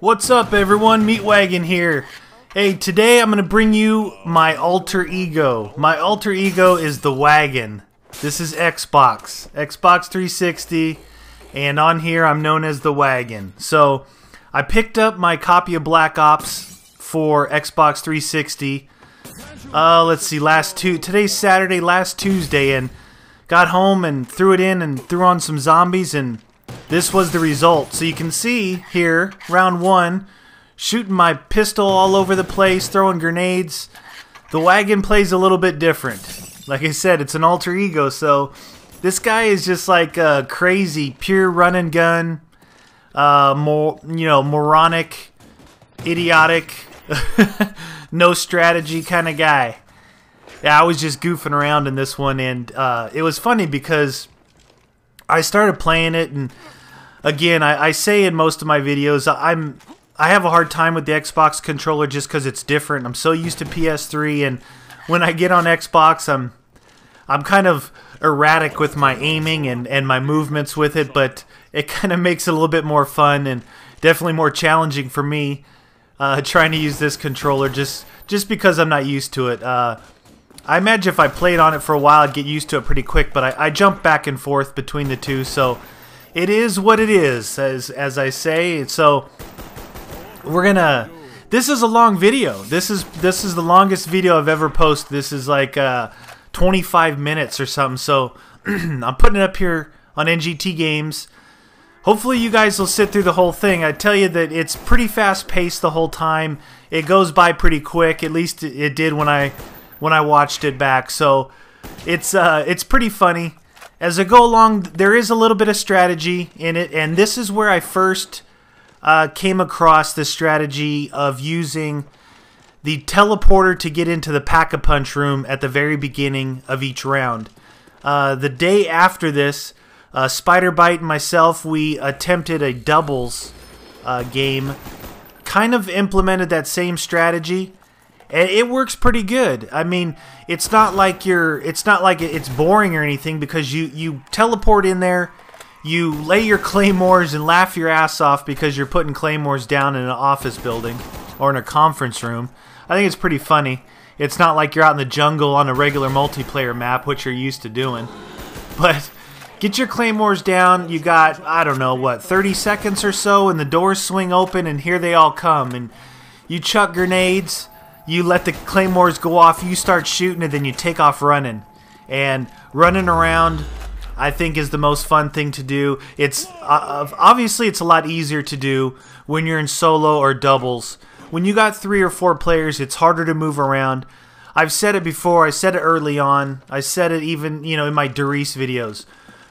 What's up everyone, Meatwagon here. Hey, today I'm going to bring you my alter ego. My alter ego is the wagon. This is Xbox 360, and on here I'm known as the wagon. So I picked up my copy of Black Ops for Xbox 360. Let's see, today's Saturday, last Tuesday, and got home and threw it in and threw on some zombies, and this was the result. So you can see here, round one, shooting my pistol all over the place, throwing grenades. The wagon plays a little bit different. Like I said, it's an alter ego, so this guy is just like crazy, pure run and gun, moronic, idiotic, no strategy kind of guy. Yeah, I was just goofing around in this one, and it was funny because I started playing it, and again, I say in most of my videos, I have a hard time with the Xbox controller just because it's different. I'm so used to PS3, and when I get on Xbox, I'm kind of erratic with my aiming and my movements with it, but it kind of makes it a little bit more fun and definitely more challenging for me trying to use this controller just because I'm not used to it. I imagine if I played on it for a while, I'd get used to it pretty quick, but I jump back and forth between the two, so it is what it is, as I say. So this is a long video. This is the longest video I've ever posted. This is like 25 minutes or something, so I'm putting it up here on NGT Games. Hopefully you guys will sit through the whole thing. I tell you that it's pretty fast paced the whole time. It goes by pretty quick, at least it did when I watched it back. So it's pretty funny. As I go along, there is a little bit of strategy in it, and this is where I first came across the strategy of using the teleporter to get into the Pack-a-Punch room at the very beginning of each round. The day after this, Spider-Bite and myself, we attempted a doubles game, kind of implemented that same strategy. It works pretty good. I mean, it's not like it's boring or anything, because you teleport in there, you lay your claymores and laugh your ass off because you're putting claymores down in an office building or in a conference room. I think it's pretty funny. It's not like you're out in the jungle on a regular multiplayer map, which you're used to doing. But get your claymores down. You got, I don't know, what, 30 seconds or so, and the doors swing open, and here they all come. And you chuck grenades. You let the claymores go off, you start shooting, and then you take off running. And running around, I think, is the most fun thing to do. It's obviously it's a lot easier to do when you're in solo or doubles. When you got 3 or 4 players, it's harder to move around. I've said it before, I said it early on, I said it even, in my Doris videos.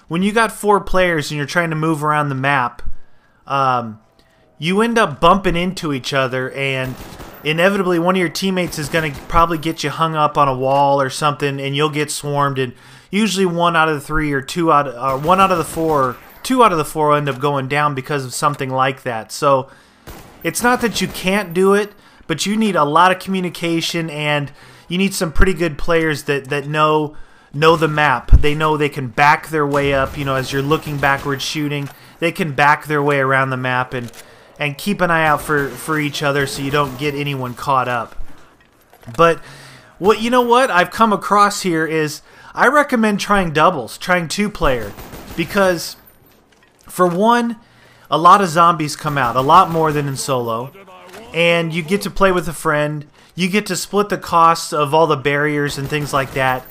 When you got 4 players and you're trying to move around the map, you end up bumping into each other, and inevitably one of your teammates is going to probably get you hung up on a wall or something, and you'll get swarmed, and usually 1 out of the 3 or 2 out of the 4 will end up going down because of something like that. So it's not that you can't do it, but you need a lot of communication, and you need some pretty good players that know the map. They know they can back their way up, as you're looking backwards shooting, they can back their way around the map and keep an eye out for each other so you don't get anyone caught up. But what I've come across here is I recommend trying doubles, trying 2-player, because for one, a lot of zombies come out, a lot more than in solo, and you get to play with a friend. You get to split the costs of all the barriers and things like that.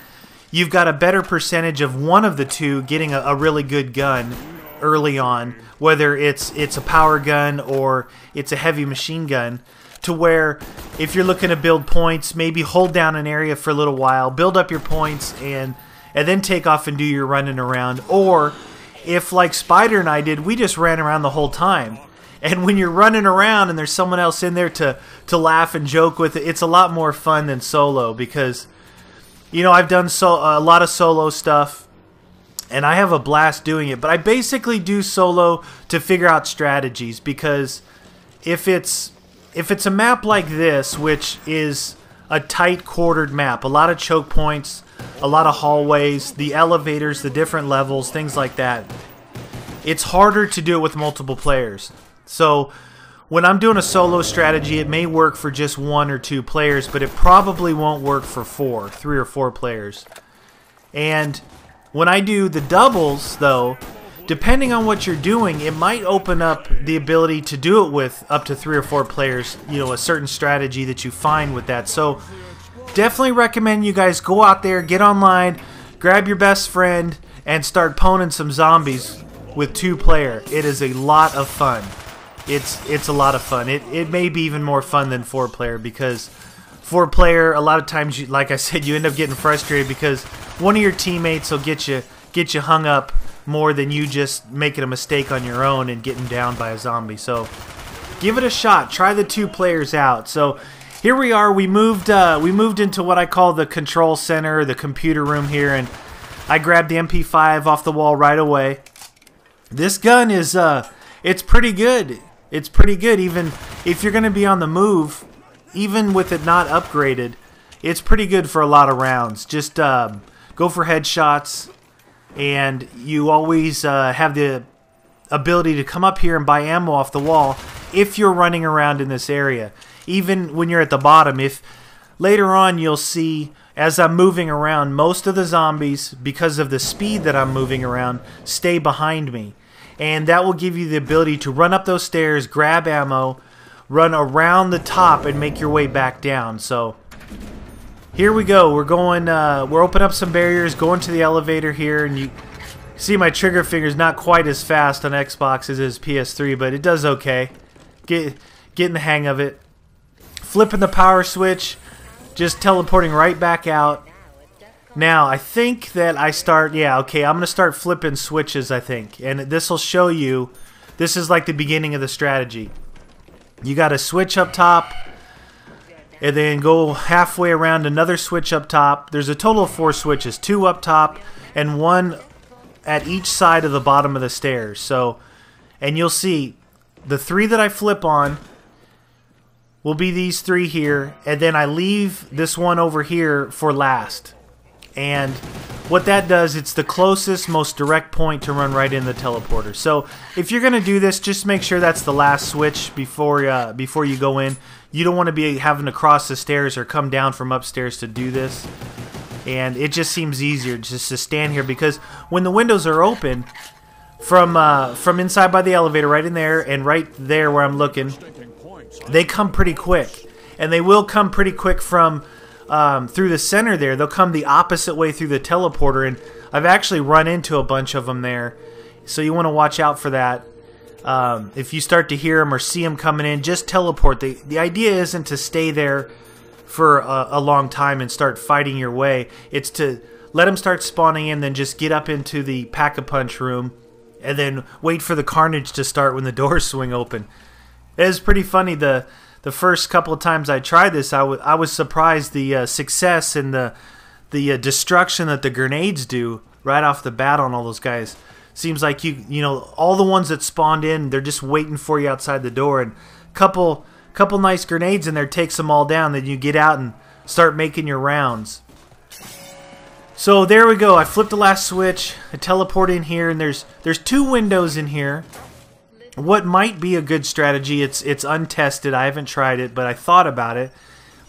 You've got a better percentage of one of the two getting a really good gun early on, whether it's a power gun or it's a heavy machine gun, to where if you're looking to build points, maybe hold down an area for a little while, build up your points, and then take off and do your running around. Or if, like Spider and I did, we just ran around the whole time. And when you're running around and there's someone else in there to laugh and joke with, it's a lot more fun than solo, because I've done a lot of solo stuff, and I have a blast doing it. But I basically do solo to figure out strategies, because if it's a map like this, which is a tight quartered map, a lot of choke points, a lot of hallways, the elevators, the different levels, things like that, it's harder to do it with multiple players. So when I'm doing a solo strategy, it may work for just 1 or 2 players, but it probably won't work for 3 or 4 players. And when I do the doubles, though, depending on what you're doing, it might open up the ability to do it with up to 3 or 4 players, you know, a certain strategy that you find with that. So definitely recommend you guys go out there, get online, grab your best friend, and start poning some zombies with 2-player. It is a lot of fun. It's a lot of fun. It may be even more fun than 4-player, because 4-player, a lot of times, you, like I said, you end up getting frustrated because one of your teammates will get you hung up more than you just making a mistake on your own and getting down by a zombie. So give it a shot. Try the 2 players out. So here we are. We moved into what I call the control center, the computer room here, and I grabbed the MP5 off the wall right away. This gun is it's pretty good. It's pretty good, even if you're going to be on the move. Even with it not upgraded, it's pretty good for a lot of rounds. Just go for headshots, and you always have the ability to come up here and buy ammo off the wall if you're running around in this area. Even when you're at the bottom, if later on you'll see as I'm moving around, most of the zombies, because of the speed that I'm moving around, stay behind me. And that will give you the ability to run up those stairs, grab ammo, run around the top, and make your way back down. So here we go. We're going. We're opening up some barriers, going to the elevator here, and you see my trigger finger's not quite as fast on Xbox as it is PS3, but it does okay. Getting the hang of it. Flipping the power switch, just teleporting right back out. Now I think that I start. Yeah, okay. I'm gonna start flipping switches, I think, and this will show you. This is like the beginning of the strategy. You got to switch up top, and then go halfway around, another switch up top. There's a total of 4 switches, 2 up top and 1 at each side of the bottom of the stairs. So, and you'll see the 3 that I flip on will be these 3 here, and then I leave this one over here for last. And what that does, it's the closest, most direct point to run right in the teleporter. So if you're going to do this, just make sure that's the last switch before you go in. You don't want to be having to cross the stairs or come down from upstairs to do this. And it just seems easier just to stand here, because when the windows are open from inside by the elevator, right in there and right there where I'm looking, they come pretty quick. And they will come pretty quick from through the center there. They'll come the opposite way through the teleporter, and I've actually run into a bunch of them there. So you want to watch out for that. If you start to hear them or see them coming in, just teleport. The idea isn't to stay there for a long time and start fighting your way. It's to let them start spawning in, then just get up into the pack-a-punch room, and then wait for the carnage to start when the doors swing open. It is pretty funny. The first couple of times I tried this, I was surprised the success and the destruction that the grenades do right off the bat on all those guys. Seems like you know, all the ones that spawned in, they're just waiting for you outside the door, and couple nice grenades in there takes them all down. Then you get out and start making your rounds. So there we go. I flipped the last switch. I teleport in here, and there's 2 windows in here. What might be a good strategy, it's untested, I haven't tried it, but I thought about it,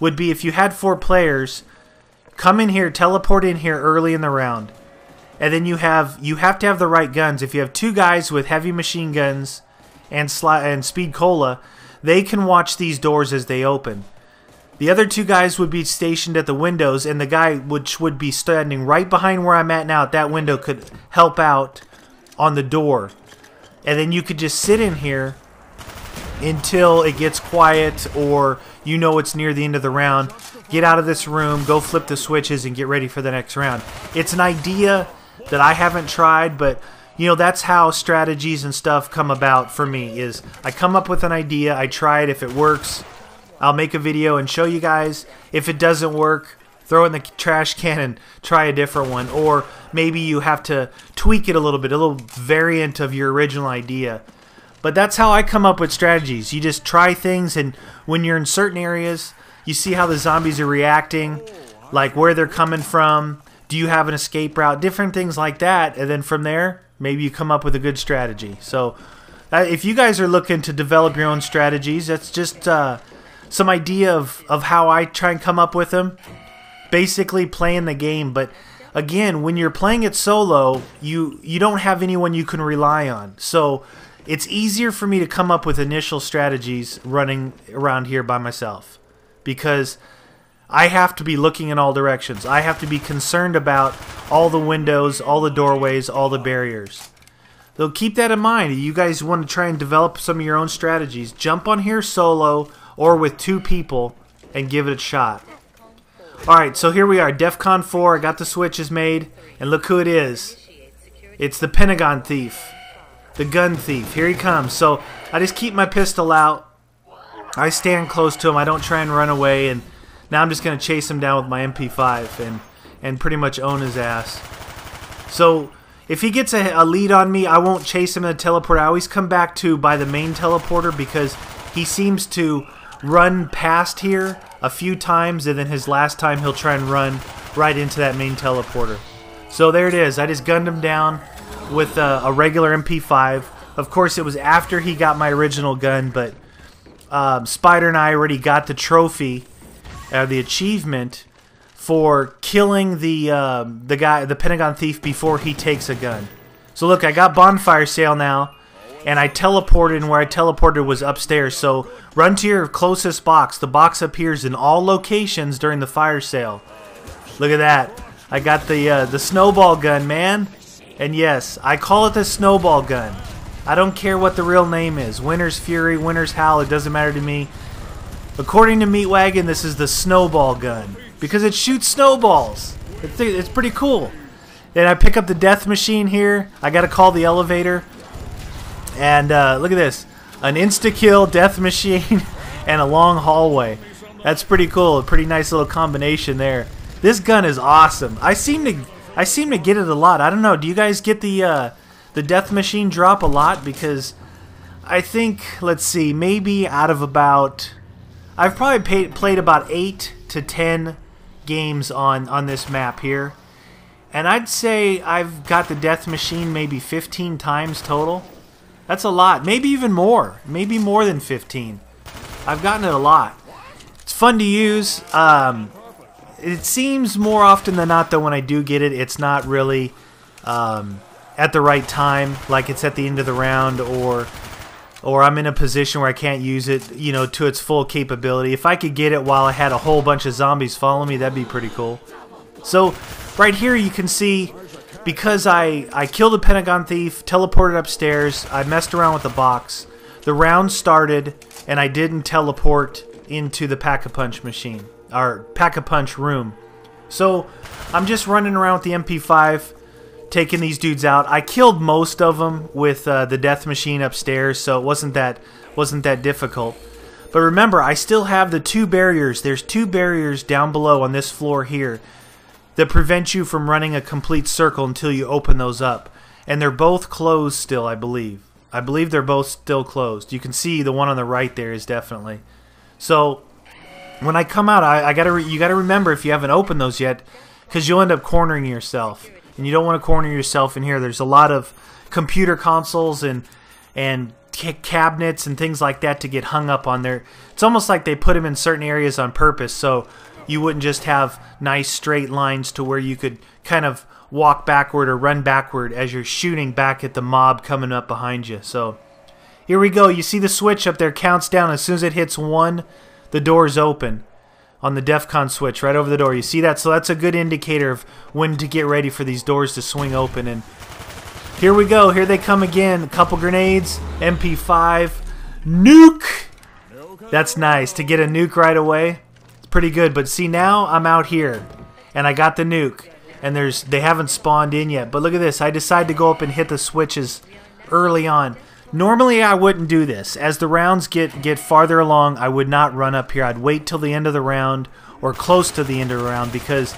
would be if you had 4 players, come in here, teleport in here early in the round, and then you have to have the right guns. If you have 2 guys with heavy machine guns and speed cola, they can watch these doors as they open. The other 2 guys would be stationed at the windows, and the guy which would be standing right behind where I'm at now at that window could help out on the door. And then you could just sit in here until it gets quiet, or you know it's near the end of the round. Get out of this room, go flip the switches, and get ready for the next round. It's an idea that I haven't tried, but you know, that's how strategies and stuff come about for me. Is I come up with an idea, I try it. If it works, I'll make a video and show you guys. If it doesn't work, throw it in the trash can and try a different one. Or maybe you have to tweak it a little bit, a little variant of your original idea. But that's how I come up with strategies. You just try things, and when you're in certain areas, you see how the zombies are reacting, like where they're coming from. Do you have an escape route? Different things like that. And then from there, maybe you come up with a good strategy. So If you guys are looking to develop your own strategies, that's just some idea of how I try and come up with them. Basically playing the game, but again, when you're playing it solo, you don't have anyone you can rely on. So it's easier for me to come up with initial strategies running around here by myself, because I have to be looking in all directions. I have to be concerned about all the windows, all the doorways, all the barriers. So keep that in mind. You guys want to try and develop some of your own strategies. Jump on here solo or with 2 people and give it a shot. Alright, so here we are, DEFCON 4. I got the switches made, and look who it is. It's the Pentagon thief. The gun thief. Here he comes. So I just keep my pistol out. I stand close to him. I don't try and run away, and now I'm just going to chase him down with my MP5 and pretty much own his ass. So if he gets a lead on me, I won't chase him in the teleporter. I always come back to by the main teleporter, because he seems to run past here a few times, and then his last time he'll try and run right into that main teleporter. So there it is. I just gunned him down with a regular MP5. Of course, it was after he got my original gun, but Spider and I already got the trophy, the achievement for killing the guy, the Pentagon thief, before he takes a gun. So look, I got bonfire sale now, and I teleported, and where I teleported was upstairs. So run to your closest box. The box appears in all locations during the fire sale. Look at that. I got the snowball gun, man. And yes, I call it the snowball gun. I don't care what the real name is. Winter's Fury, Winter's Howl, it doesn't matter to me. According to Meatwagon, this is the snowball gun, because it shoots snowballs. It's pretty cool. Then I pick up the death machine here. I got to call the elevator. And look at this. An insta-kill, death machine, and a long hallway. That's pretty cool. A pretty nice little combination there. This gun is awesome. I seem to get it a lot. I don't know. Do you guys get the death machine drop a lot? Because I think, let's see, maybe out of about... I've probably played about 8 to 10 games on this map here. And I'd say I've got the death machine maybe 15 times total. That's a lot. Maybe even more. Maybe more than 15. I've gotten it a lot. It's fun to use. It seems more often than not, though, when I do get it, it's not really at the right time. Like it's at the end of the round, or I'm in a position where I can't use it, you know, to its full capability. If I could get it while I had a whole bunch of zombies follow me, that'd be pretty cool. So right here you can see, because I killed the Pentagon thief, teleported upstairs, I messed around with the box, the round started, and I didn't teleport into the Pack-a-Punch machine, or Pack-a-Punch room. So I'm just running around with the MP5, taking these dudes out. I killed most of them with the death machine upstairs, so it wasn't that difficult. But remember, I still have the 2 barriers. There's 2 barriers down below on this floor here that prevent you from running a complete circle until you open those up. And they're both closed still, I believe. I believe they're both still closed. You can see the one on the right there is definitely. So when I come out, you gotta remember, if you haven't opened those yet, because you'll end up cornering yourself. And you don't want to corner yourself in here. There's a lot of computer consoles and cabinets and things like that to get hung up on there. It's almost like they put them in certain areas on purpose, so you wouldn't just have nice straight lines to where you could kind of walk backward or run backward as you're shooting back at the mob coming up behind you. So here we go. You see the switch up there counts down. As soon as it hits 1, the door's open. On the DEFCON switch right over the door. You see that? So that's a good indicator of when to get ready for these doors to swing open. And here we go. Here they come again. A couple grenades. MP5. Nuke! That's nice. To get a nuke right away, it's pretty good. But see, now I'm out here. And I got the nuke. And they haven't spawned in yet. But look at this. I decided to go up and hit the switches early on. Normally I wouldn't do this. As the rounds get farther along, I would not run up here. I'd wait till the end of the round or close to the end of the round, because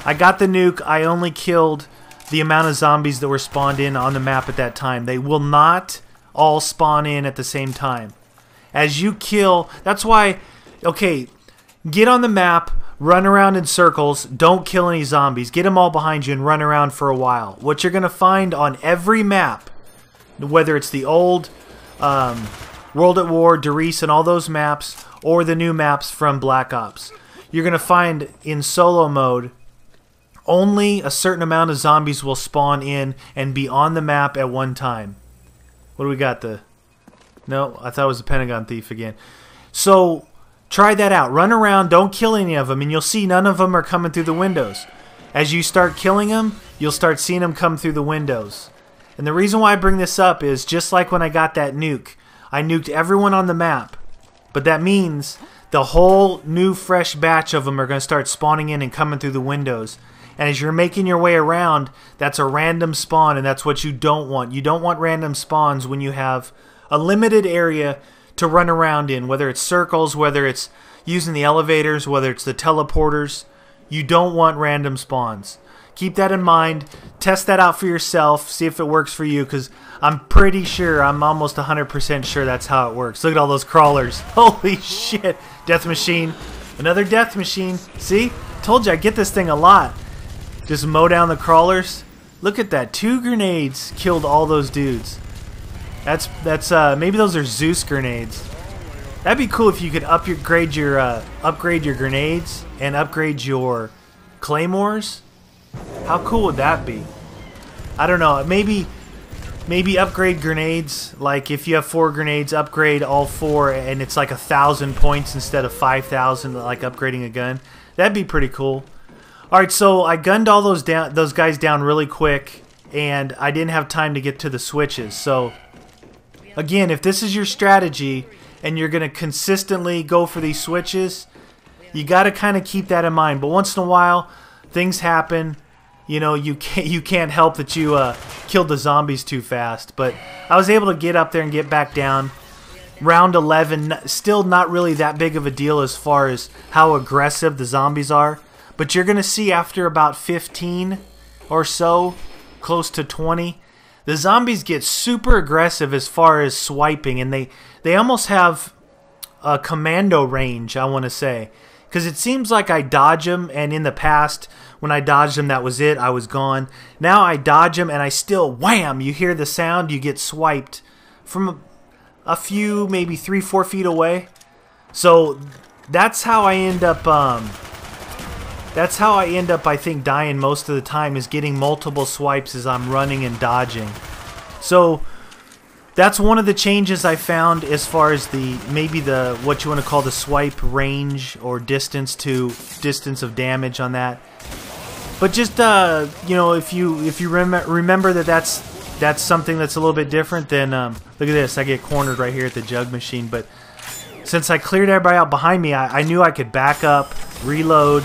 I got the nuke. I only killed the amount of zombies that were spawned in on the map at that time. They will not all spawn in at the same time. As you kill, that's why, okay, get on the map, run around in circles, don't kill any zombies. Get them all behind you and run around for a while. What you're going to find on every map, whether it's the old World at War, Derice, and all those maps, or the new maps from Black Ops. You're going to find in solo mode, only a certain amount of zombies will spawn in and be on the map at one time. What do we got? No, I thought it was a Pentagon Thief again. So try that out. Run around, don't kill any of them, and you'll see none of them are coming through the windows. As you start killing them, you'll start seeing them come through the windows. And the reason why I bring this up is just like when I got that nuke. I nuked everyone on the map. But that means the whole new fresh batch of them are going to start spawning in and coming through the windows. And as you're making your way around, that's a random spawn, and that's what you don't want. You don't want random spawns when you have a limited area to run around in, whether it's circles, whether it's using the elevators, whether it's the teleporters. You don't want random spawns. Keep that in mind. Test that out for yourself. See if it works for you, because I'm pretty sure, I'm almost 100% sure that's how it works. Look at all those crawlers. Holy shit. Death machine. Another death machine. See? Told you I get this thing a lot. Just mow down the crawlers. Look at that. 2 grenades killed all those dudes. That's maybe those are Zeus grenades. That'd be cool if you could upgrade your grenades and upgrade your claymores. How cool would that be? I don't know. Maybe upgrade grenades. Like if you have 4 grenades, upgrade all 4, and it's like 1,000 points instead of 5,000, like upgrading a gun. That'd be pretty cool. All right, so I gunned all those guys down really quick, and I didn't have time to get to the switches. So again, if this is your strategy and you're going to consistently go for these switches, you got to kind of keep that in mind. But once in a while, things happen. You know, you can't help that you killed the zombies too fast. But I was able to get up there and get back down. Round 11, still not really that big of a deal as far as how aggressive the zombies are. But you're going to see after about 15 or so, close to 20, the zombies get super aggressive as far as swiping. And they almost have a commando range, I want to say. Because it seems like I dodge them, and in the past, when I dodged them, that was it. I was gone. Now I dodge them, and I still, wham! You hear the sound, you get swiped from a few, maybe 3-4 feet away. So that's how I end up... I think, dying most of the time, is getting multiple swipes as I'm running and dodging. So that's one of the changes I found as far as what you want to call the swipe range or distance of damage on that. But just you know, if you remember that's something that's a little bit different, then look at this. I get cornered right here at the jug machine. But since I cleared everybody out behind me, I knew I could back up, reload.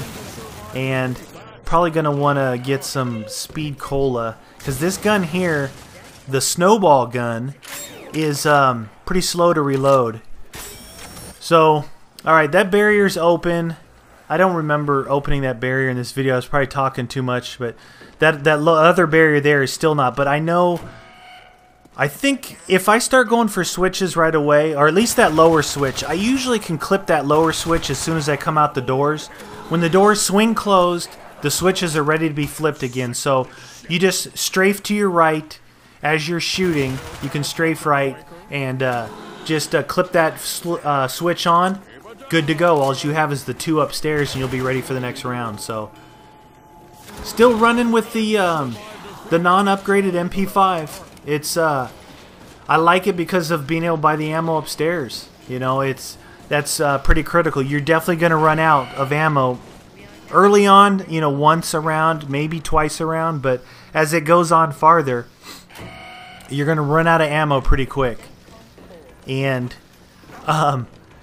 And probably going to want to get some speed cola, because this gun here, the snowball gun, is pretty slow to reload. So, alright, that barrier's open. I don't remember opening that barrier in this video. I was probably talking too much, but that other barrier there is still not. But I think if I start going for switches right away, or at least that lower switch, I usually can clip that lower switch as soon as I come out the doors. When the doors swing closed, the switches are ready to be flipped again. So you just strafe to your right as you're shooting. You can strafe right and just clip that switch on. Good to go. All you have is the 2 upstairs, and you'll be ready for the next round. So still running with the non-upgraded MP5. It's I like it because of being able to buy the ammo upstairs. You know, that's pretty critical. You're definitely going to run out of ammo early on, you know, once a round, maybe twice a round, but as it goes on farther, you're going to run out of ammo pretty quick. And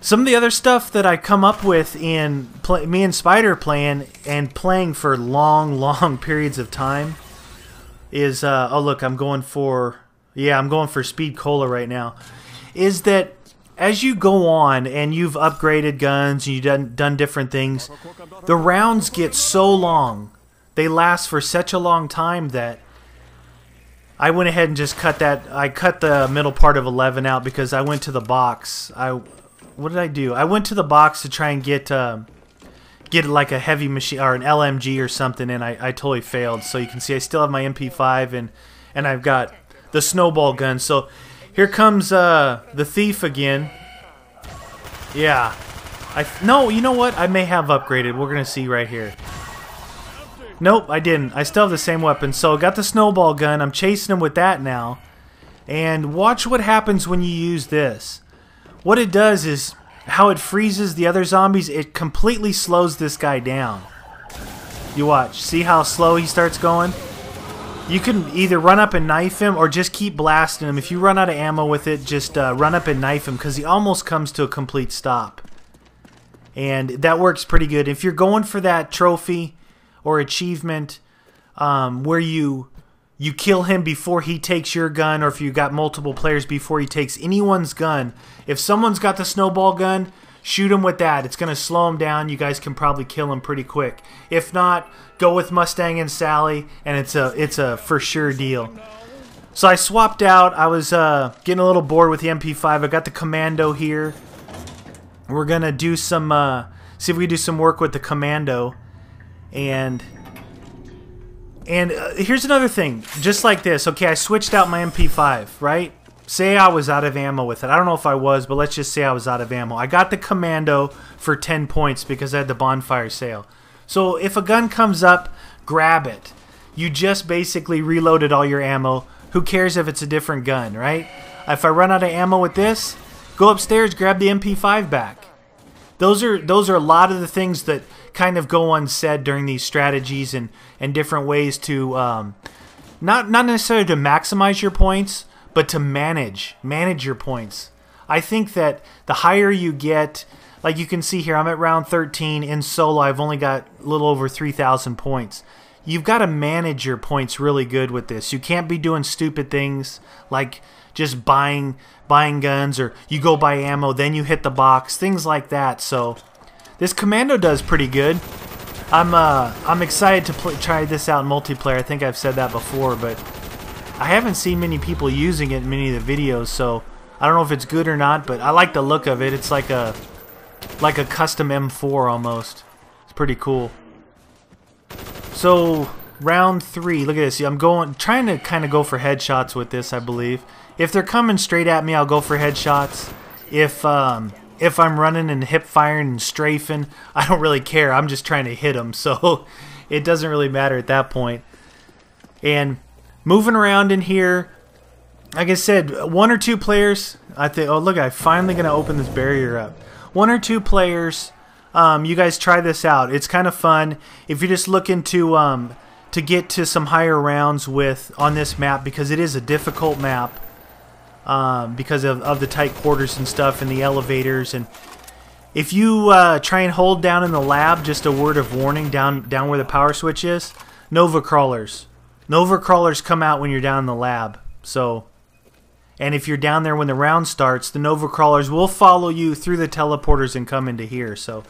some of the other stuff that I come up with in me and Spider playing for long periods of time is oh look, I'm going for speed cola right now. Is that as you go on and you've upgraded guns and you've done different things, the rounds get so long, they last for such a long time that I went ahead and just cut the middle part of 11 out because I went to the box. What did I do? I went to the box to try and get like a heavy machine or an LMG or something, and I totally failed. So you can see I still have my MP5 and I've got the snowball gun. So Here comes the thief again. Yeah. No, you know what? I may have upgraded. We're going to see right here. Nope, I didn't. I still have the same weapon. So I got the snowball gun. I'm chasing him with that now. And watch what happens when you use this. What it does is how it freezes the other zombies. It completely slows this guy down. You watch. See how slow he starts going? You can either run up and knife him or just keep blasting him. If you run out of ammo with it, just run up and knife him because he almost comes to a complete stop. And that works pretty good. If you're going for that trophy or achievement where you kill him before he takes your gun, or if you got multiple players before he takes anyone's gun, if someone's got the snowball gun, shoot him with that. It's going to slow him down. You guys can probably kill him pretty quick. If not, go with Mustang and Sally, and it's a for sure deal. So I swapped out. I was getting a little bored with the MP5. I got the Commando here. We're going to do some, see if we can do some work with the Commando. And here's another thing. Just like this. Okay, I switched out my MP5, right? Say I was out of ammo with it. I don't know if I was, but let's just say I was out of ammo. I got the Commando for 10 points because I had the bonfire sale. So if a gun comes up, grab it. You just basically reloaded all your ammo. Who cares if it's a different gun, right? If I run out of ammo with this, go upstairs, grab the MP5 back. Those are a lot of the things that kind of go unsaid during these strategies and different ways to not necessarily to maximize your points, but to manage your points. I think that the higher you get, like you can see here, I'm at round 13 in solo. I've only got a little over 3,000 points. You've got to manage your points really good with this. You can't be doing stupid things like just buying guns, or you go buy ammo, then you hit the box, things like that. So this Commando does pretty good. I'm excited to try this out in multiplayer. I think I've said that before, but I haven't seen many people using it in many of the videos, so I don't know if it's good or not, but I like the look of it. It's like a custom M4 almost. It's pretty cool. So round 3, look at this. I'm trying to kind of go for headshots with this, I believe. If they're coming straight at me, I'll go for headshots. If I'm running and hip firing and strafing, I don't really care. I'm just trying to hit them, so it doesn't really matter at that point. And moving around in here, like I said, 1 or 2 players. I think. Oh, look! I'm finally gonna open this barrier up. 1 or 2 players. You guys try this out. It's kind of fun. If you're just looking to get to some higher rounds on this map, because it is a difficult map. Because of the tight quarters and stuff and the elevators. And if you try and hold down in the lab, just a word of warning, down where the power switch is, Nova Crawlers. Nova Crawlers come out when you're down in the lab. So, and if you're down there when the round starts, the Nova Crawlers will follow you through the teleporters and come into here. So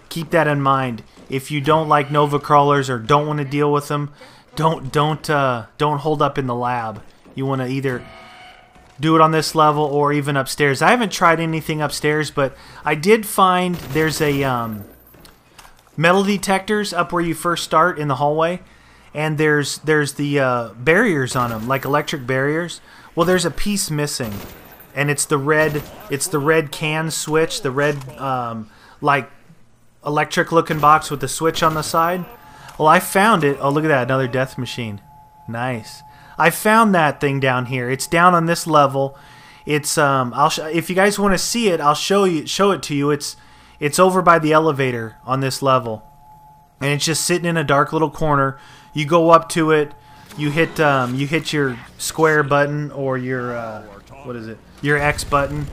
keep that in mind. If you don't like Nova Crawlers or don't want to deal with them, don't hold up in the lab. You want to either do it on this level or even upstairs. I haven't tried anything upstairs, but I did find there's a metal detectors up where you first start in the hallway, and there's the barriers on them, like electric barriers. Well, there's a piece missing, and it's the red can switch, the red like electric looking box with the switch on the side. Well, I found it. Oh, look at that, another death machine. Nice. I found that thing down here. It's down on this level. It's if you guys want to see it, I'll show it to you. It's over by the elevator on this level, and it's just sitting in a dark little corner. You go up to it. You hit your square button or your what is it? Your X button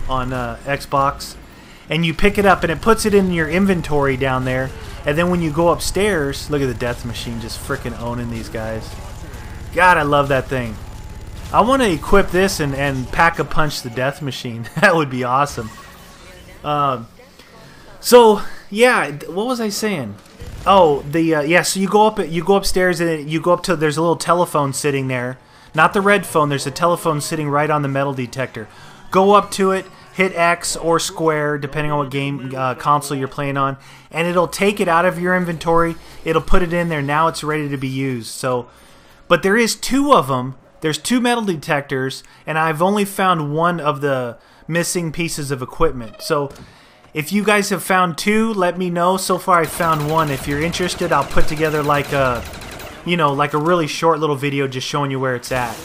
on Xbox, and you pick it up, and it puts it in your inventory down there. And then when you go upstairs, look at the death machine just freaking owning these guys. God, I love that thing. I want to equip this and pack-a-punch the death machine. That would be awesome. So yeah, what was I saying? Oh, yeah. So you go upstairs and you go up to, there's a little telephone sitting there. Not the red phone. There's a telephone sitting right on the metal detector. Go up to it, hit X or square, depending on what game console you're playing on, and it'll take it out of your inventory. It'll put it in there. Now it's ready to be used. So. But there is 2 of them there's 2 metal detectors, and I've only found one of the missing pieces of equipment. So if you guys have found 2, let me know. So far I found 1. If you're interested, I'll put together like a, you know, like a really short little video just showing you where it's at.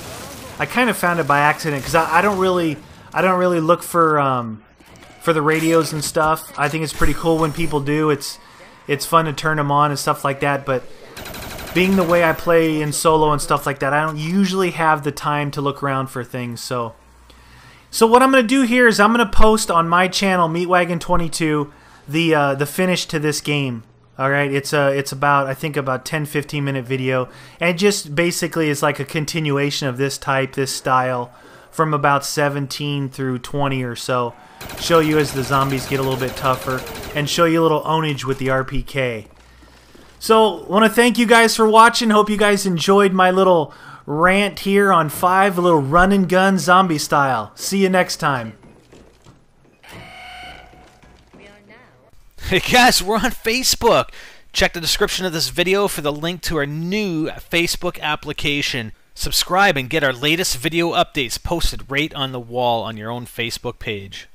I kind of found it by accident because I don't really look for the radios and stuff. I think it's pretty cool when people do. It's fun to turn them on and stuff like that, but being the way I play in solo and stuff like that, I don't usually have the time to look around for things. So what I'm going to do here is I'm going to post on my channel, Meatwagon22, the finish to this game. All right, it's about, I think, about 10-15 minute video, and it just basically is like a continuation of this type, this style, from about 17 through 20 or so. Show you as the zombies get a little bit tougher, and show you a little ownage with the RPK. So, I want to thank you guys for watching. Hope you guys enjoyed my little rant here on 5, a little run and gun zombie style. See you next time. Hey guys, we're on Facebook. Check the description of this video for the link to our new Facebook application. Subscribe and get our latest video updates posted right on the wall on your own Facebook page.